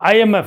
IMF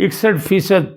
61%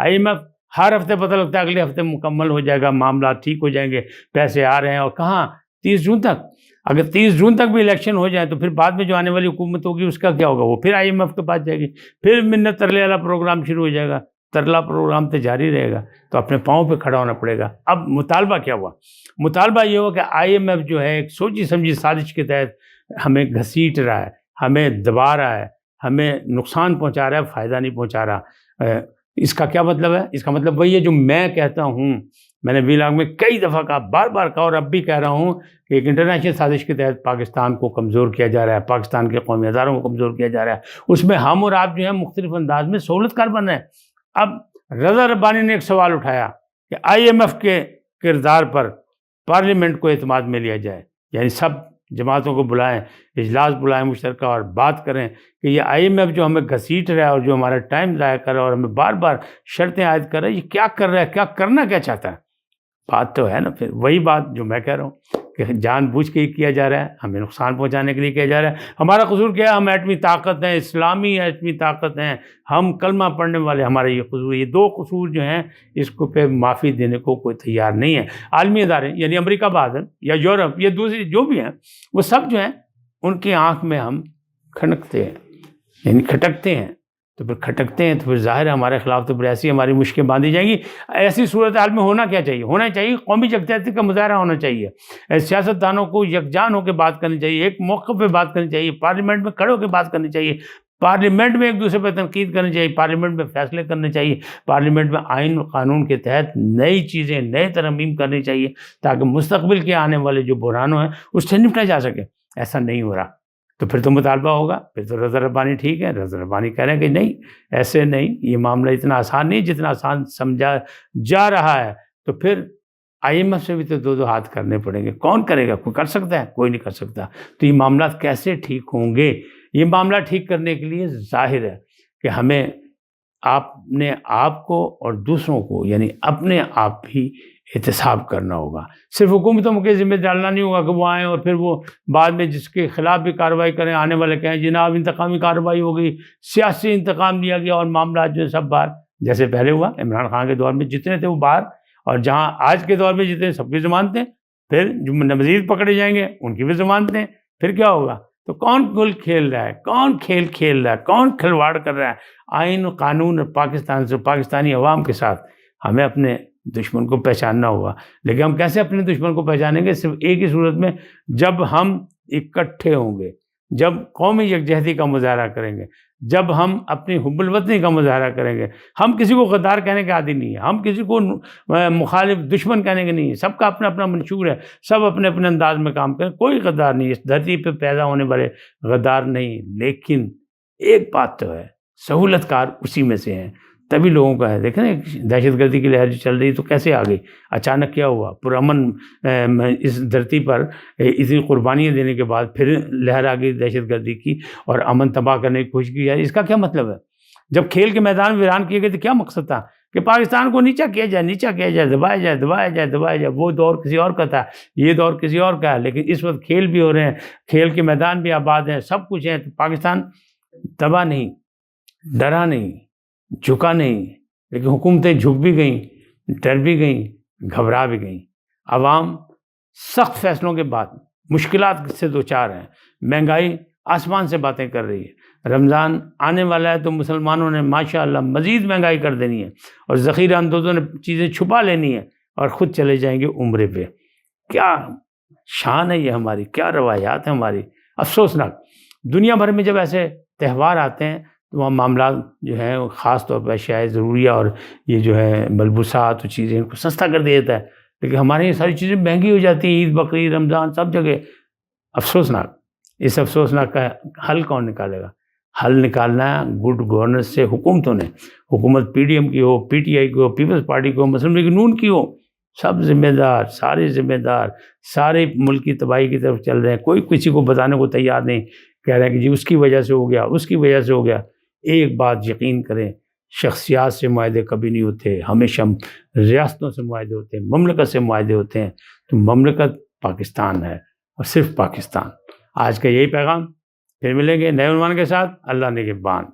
IMF ہر ہفتے پتہ لگتا ہے اگلے ہفتے مکمل ہو جائے گا، معاملات ٹھیک ہو جائیں گے، پیسے آ رہے ہیں، اور کہاں 30 جون تک. اگر 30 جون تک بھی الیکشن ہو جائے تو پھر بعد میں جو آنے والی حکومت ہوگی اس کا کیا ہوگا؟ وہ پھر IMF کے پاس جائے گی، پھر منت ترلے والا پروگرام شروع ہو جائے گا. ترلا پروگرام تو جاری رہے گا. تو اپنے پاؤں پہ کھڑا ہونا پڑے گا. اب مطالبہ کیا ہوا؟ مطالبہ یہ ہوا کہ IMF جو ہے ایک سوچی سمجھی سازش کے تحت ہمیں گھسیٹ رہا ہے، ہمیں دبا رہا ہے، ہمیں نقصان پہنچا رہا ہے، فائدہ نہیں پہنچا رہا. اس کا کیا مطلب ہے؟ اس کا مطلب وہی ہے جو میں کہتا ہوں، میں نے ویلاگ میں کئی دفعہ کہا، بار بار کہا، اور اب بھی کہہ رہا ہوں کہ ایک انٹرنیشنل سازش کے تحت پاکستان کو کمزور کیا جا رہا ہے، پاکستان کے قومی اداروں کو کمزور کیا جا رہا ہے. اس میں ہم اور آپ جو ہیں مختلف انداز میں سہولت کار بن رہے ہیں. اب رضا ربانی نے ایک سوال اٹھایا کہ IMF کے کردار پر پارلیمنٹ کو اعتماد میں لیا جائے، یعنی سب جماعتوں کو بلائیں، اجلاس بلائیں مشترکہ، اور بات کریں کہ یہ IMF جو ہمیں گھسیٹ رہا ہے اور جو ہمارا ٹائم ضائع کر رہا ہے اور ہمیں بار بار شرطیں عائد کر رہا ہے، یہ کیا کر رہا ہے، کیا کرنا کیا چاہتا ہے. بات تو ہے نا. پھر وہی بات جو میں کہہ رہا ہوں کہ جان بوجھ کے کیا جا رہا ہے، ہمیں نقصان پہنچانے کے لیے کیا جا رہا ہے. ہمارا قصور کیا ہے؟ ہم ایٹمی طاقت ہیں، اسلامی ایٹمی طاقت ہیں، ہم کلمہ پڑھنے والے، ہمارا یہ قصور. یہ دو قصور جو ہیں اس کو پہ معافی دینے کو کوئی تیار نہیں ہے. عالمی ادارے یعنی امریکہ بعد یا یورپ یا دوسری جو بھی ہیں، وہ سب جو ہیں ان کی آنکھ میں ہم کھٹکتے ہیں، یعنی کھٹکتے ہیں. تو پھر کھٹکتے ہیں تو پھر ظاہر ہے ہمارے خلاف تو پھر ایسی ہماری مشکیں باندھی جائیں گی. ایسی صورتحال میں ہونا کیا چاہیے؟ ہونا چاہیے قومی یکجہتی کا مظاہرہ ہونا چاہیے. سیاست دانوں کو یکجان ہو کے بات کرنی چاہیے، ایک موقع پہ بات کرنی چاہیے، پارلیمنٹ میں کھڑے ہو کے بات کرنی چاہیے، پارلیمنٹ میں ایک دوسرے پہ تنقید کرنی چاہیے، پارلیمنٹ میں فیصلے کرنے چاہیے، پارلیمنٹ میں آئین و قانون کے تحت نئی چیزیں، نئے ترمیم کرنی چاہیے تاکہ مستقبل کے آنے والے جو بحرانوں ہیں اس سے نپٹا جا سکے. ایسا نہیں ہو رہا. تو پھر تو مطالبہ ہوگا. پھر تو رضا ربانی ٹھیک ہے، رضا ربانی کہہ رہے ہیں کہ نہیں، ایسے نہیں، یہ معاملہ اتنا آسان نہیں جتنا آسان سمجھا جا رہا ہے. تو پھر IMF سے بھی تو دو ہاتھ کرنے پڑیں گے. کون کرے گا؟ کوئی کر سکتا ہے؟ کوئی نہیں کر سکتا. تو یہ معاملات کیسے ٹھیک ہوں گے؟ یہ معاملہ ٹھیک کرنے کے لیے ظاہر ہے کہ ہمیں اپنے آپ کو اور دوسروں کو، یعنی اپنے آپ بھی احتساب کرنا ہوگا. صرف حکومتوں کے ذمہ ڈالنا نہیں ہوگا کہ وہ آئیں اور پھر وہ بعد میں جس کے خلاف بھی کارروائی کریں، آنے والے کہیں جناب انتقامی کارروائی ہو گئی، سیاسی انتقام لیا گیا، اور معاملات جو ہے سب باہر. جیسے پہلے ہوا عمران خان کے دور میں جتنے تھے وہ باہر، اور جہاں آج کے دور میں جتنے سب کی ضمانتیں، پھر جو مزید پکڑے جائیں گے ان کی بھی ضمانتیں. پھر کیا ہوگا؟ تو کون گل کھیل رہا ہے؟ کون کھیل کھیل رہا ہے؟ کون کھلواڑ کر رہا ہے آئین و قانون اور پاکستان سے، پاکستانی عوام کے ساتھ؟ ہمیں اپنے دشمن کو پہچاننا ہوگا. لیکن ہم کیسے اپنے دشمن کو پہچانیں گے؟ صرف ایک ہی صورت میں، جب ہم اکٹھے ہوں گے، جب قومی یکجہتی کا مظاہرہ کریں گے، جب ہم اپنی حب الوطنی کا مظاہرہ کریں گے. ہم کسی کو غدار کہنے کے عادی نہیں ہیں، ہم کسی کو مخالف دشمن کہنے کے نہیں ہیں. سب کا اپنا اپنا منشور ہے، سب اپنے اپنے انداز میں کام کریں. کوئی غدار نہیں، اس دھرتی پہ پیدا ہونے والے غدار نہیں. لیکن ایک بات تو ہے، سہولت کار اسی میں سے ہیں، تبھی لوگوں کا ہے. دیکھیں نا دہشت گردی کی لہر جو چل رہی تو کیسے آ گئی؟ اچانک کیا ہوا؟ پرامن اس دھرتی پر اتنی قربانیاں دینے کے بعد پھر لہر آ گئی دہشت گردی کی، اور امن تباہ کرنے کی کوشش کی جائے. اس کا کیا مطلب ہے؟ جب کھیل کے میدان ویران کیے گئے تو کیا مقصد تھا؟ کہ پاکستان کو نیچا کیا جائے، نیچا کیا جائے، دبایا جائے، دبایا جائے، دبایا جائے. وہ دور کسی اور کا تھا، یہ دور کسی اور کا ہے. لیکن اس وقت کھیل بھی ہو رہے ہیں، کھیل کے میدان بھی آباد ہیں، سب کچھ ہے. تو پاکستان تباہ نہیں، ڈرا نہیں، جھکا نہیں. لیکن حکومتیں جھک بھی گئیں، ڈر بھی گئیں، گھبرا بھی گئیں. عوام سخت فیصلوں کے بعد مشکلات سے دوچار ہیں. مہنگائی آسمان سے باتیں کر رہی ہے. رمضان آنے والا ہے تو مسلمانوں نے ماشاءاللہ مزید مہنگائی کر دینی ہے، اور ذخیرہ اندوزوں نے چیزیں چھپا لینی ہے، اور خود چلے جائیں گے عمرے پہ. کیا شان ہے یہ ہماری، کیا روایات ہیں ہماری. افسوسناک. دنیا بھر میں جب ایسے تہوار آتے ہیں تو وہاں معاملات جو ہیں خاص طور پر اشیاء ضروریہ اور یہ جو ہے ملبوسات و چیزیں ان کو سستا کر دیا جاتا ہے. لیکن ہمارے یہ ساری چیزیں مہنگی ہو جاتی ہیں. عید، بقرعید، رمضان، سب جگہ. افسوسناک. اس افسوسناک کا حل کون نکالے گا؟ حل نکالنا ہے گڈ گورننس سے حکومتوں نے. حکومت PDM کی ہو، PTI کی ہو، پیپلز پارٹی کی ہو، مسلم لیگ نون کی ہو، سب ذمہ دار، سارے ذمہ دار، سارے ملک کی تباہی کی طرف چل رہے ہیں. کوئی کسی کو بتانے کو تیار نہیں، کہہ رہے ہیں کہ جی اس کی وجہ سے ہو گیا، اس کی وجہ سے ہو گیا. ایک بات یقین کریں، شخصیات سے معاہدے کبھی نہیں ہوتے، ہمیشہ ریاستوں سے معاہدے ہوتے ہیں، مملکت سے معاہدے ہوتے ہیں. تو مملکت پاکستان ہے، اور صرف پاکستان. آج کا یہی پیغام. پھر ملیں گے نئے عنوان کے ساتھ. اللہ نگہبان.